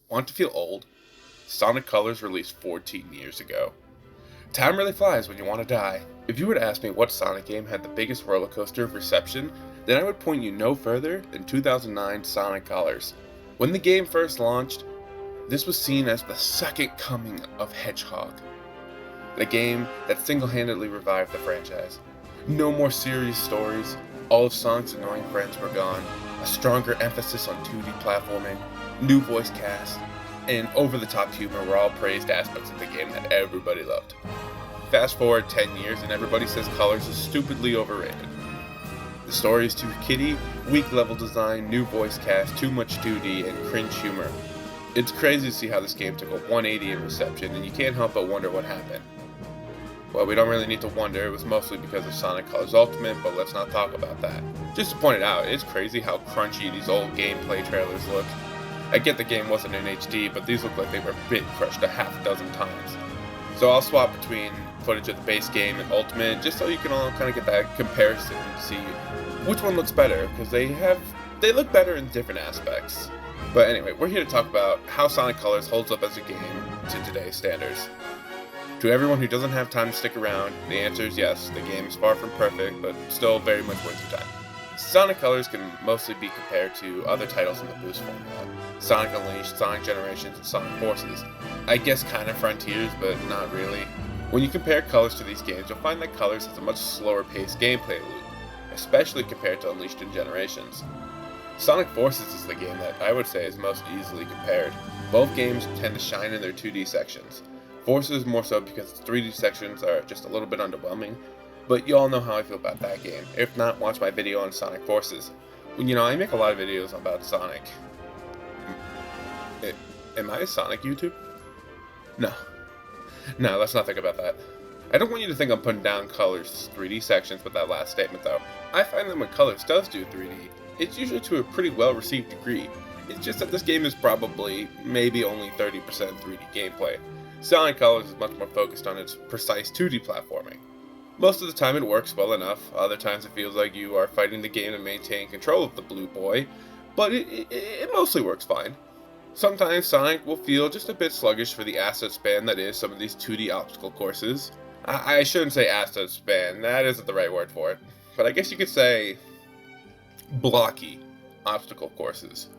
Want to feel old? Sonic Colors released 14 years ago. Time really flies when you want to die. If you were to ask me what Sonic game had the biggest roller coaster of reception, then I would point you no further than 2009 Sonic Colors. When the game first launched, this was seen as the second coming of Hedgehog, the game that single-handedly revived the franchise. No more serious stories, all of Sonic's annoying friends were gone, a stronger emphasis on 2D platforming, new voice cast, and over-the-top humor were all praised aspects of the game that everybody loved. Fast forward 10 years and everybody says Colors is stupidly overrated. The story is too kiddie, weak level design, new voice cast, too much 2D, and cringe humor. It's crazy to see how this game took a 180 in reception, and you can't help but wonder what happened. Well, we don't really need to wonder, it was mostly because of Sonic Colors Ultimate, but let's not talk about that. Just to point it out, it's crazy how crunchy these old gameplay trailers look. I get the game wasn't in HD, but these look like they were bit crushed a half dozen times. So I'll swap between footage of the base game and Ultimate, just so you can all kind of get that comparison and see which one looks better, because they look better in different aspects. But anyway, we're here to talk about how Sonic Colors holds up as a game to today's standards. To everyone who doesn't have time to stick around, the answer is yes, the game is far from perfect, but still very much worth your time. Sonic Colors can mostly be compared to other titles in the Boost formula. Sonic Unleashed, Sonic Generations, and Sonic Forces. I guess kind of Frontiers, but not really. When you compare Colors to these games, you'll find that Colors has a much slower paced gameplay loop, especially compared to Unleashed and Generations. Sonic Forces is the game that I would say is most easily compared. Both games tend to shine in their 2D sections. Forces more so because its 3D sections are just a little bit underwhelming, but you all know how I feel about that game. If not, watch my video on Sonic Forces. I make a lot of videos about Sonic. Am I a Sonic YouTube? No, let's not think about that. I don't want you to think I'm putting down Colors' 3D sections with that last statement though. I find that when Colors does do 3D, it's usually to a pretty well received degree. It's just that this game is probably, maybe only 30% 3D gameplay. Sonic Colors is much more focused on its precise 2D platforming. Most of the time it works well enough, other times it feels like you are fighting the game to maintain control of the blue boy, but it mostly works fine. Sometimes Sonic will feel just a bit sluggish for the asset span that is some of these 2D obstacle courses. I shouldn't say asset span, that isn't the right word for it, but I guess you could say blocky obstacle courses.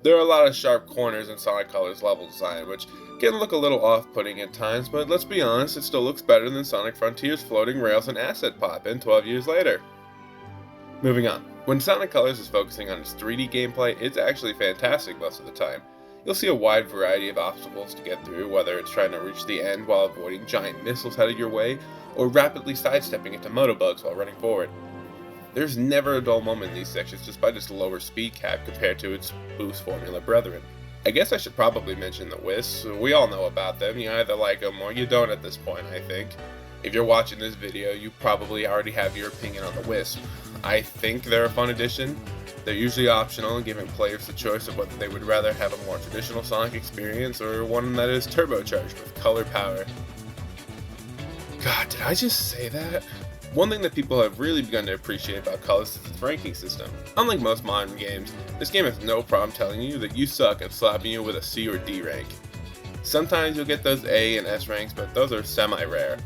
There are a lot of sharp corners in Sonic Colors level design, which can look a little off-putting at times, but let's be honest, it still looks better than Sonic Frontiers floating rails and asset pop-in 12 years later. Moving on. When Sonic Colors is focusing on its 3D gameplay, it's actually fantastic most of the time. You'll see a wide variety of obstacles to get through, whether it's trying to reach the end while avoiding giant missiles headed your way, or rapidly sidestepping into motobugs while running forward. There's never a dull moment in these sections despite its lower speed cap compared to its Boost formula brethren. I guess I should probably mention the Wisps. We all know about them, you either like them or you don't at this point, I think. If you're watching this video, you probably already have your opinion on the Wisp. I think they're a fun addition. They're usually optional, giving players the choice of whether they would rather have a more traditional Sonic experience or one that is turbocharged with color power. God, did I just say that? One thing that people have really begun to appreciate about Colors is its ranking system. Unlike most modern games, this game has no problem telling you that you suck and slapping you with a C or D rank. Sometimes you'll get those A and S ranks, but those are semi-rare.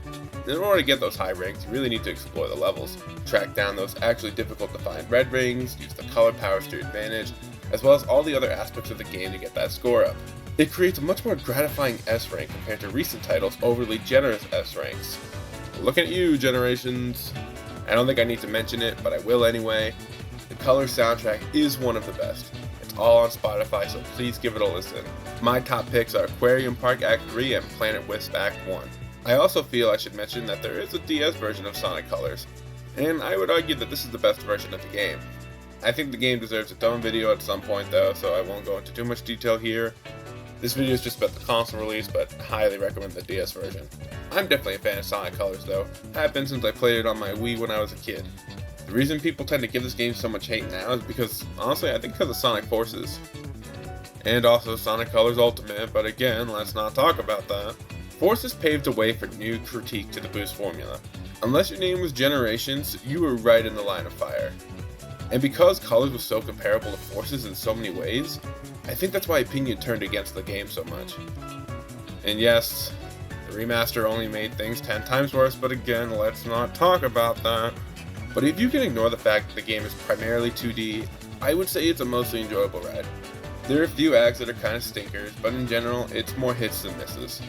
In order to get those high ranks, you really need to explore the levels, track down those actually difficult to find red rings, use the color powers to your advantage, as well as all the other aspects of the game to get that score up. It creates a much more gratifying S rank compared to recent titles' overly generous S ranks. Looking at you, Generations. I don't think I need to mention it, but I will anyway. The Colors soundtrack is one of the best. It's all on Spotify, so please give it a listen. My top picks are Aquarium Park Act 3 and Planet Wisp Act 1. I also feel I should mention that there is a DS version of Sonic Colors, and I would argue that this is the best version of the game. I think the game deserves its own video at some point though, so I won't go into too much detail here. This video is just about the console release, but I highly recommend the DS version. I'm definitely a fan of Sonic Colors though. Have been since I played it on my Wii when I was a kid. The reason people tend to give this game so much hate now is because, honestly, I think because of Sonic Forces. And also Sonic Colors Ultimate, but again, let's not talk about that. Forces paved the way for new critique to the Boost formula. Unless your name was Generations, you were right in the line of fire. And because Colors was so comparable to Forces in so many ways, I think that's why opinion turned against the game so much. And yes, the remaster only made things 10 times worse, but again, let's not talk about that. But if you can ignore the fact that the game is primarily 2D, I would say it's a mostly enjoyable ride. There are a few acts that are kind of stinkers, but in general, it's more hits than misses.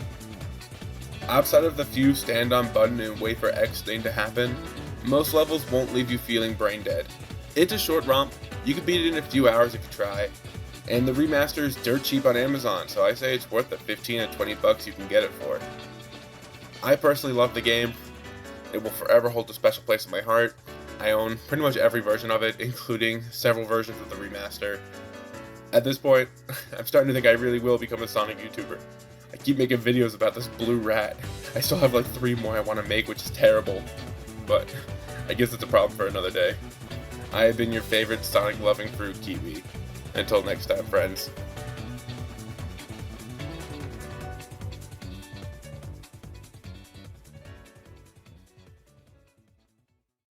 Outside of the few stand on button and wait for X thing to happen, most levels won't leave you feeling brain dead. It's a short romp, you can beat it in a few hours if you try, and the remaster is dirt cheap on Amazon, so I say it's worth the 15 to 20 bucks you can get it for. I personally love the game. It will forever hold a special place in my heart. I own pretty much every version of it, including several versions of the remaster. At this point, I'm starting to think I really will become a Sonic YouTuber. I keep making videos about this blue rat. I still have like 3 more I want to make, which is terrible. But I guess it's a problem for another day. I have been your favorite Sonic loving fruit, Kiwi. Until next time, friends.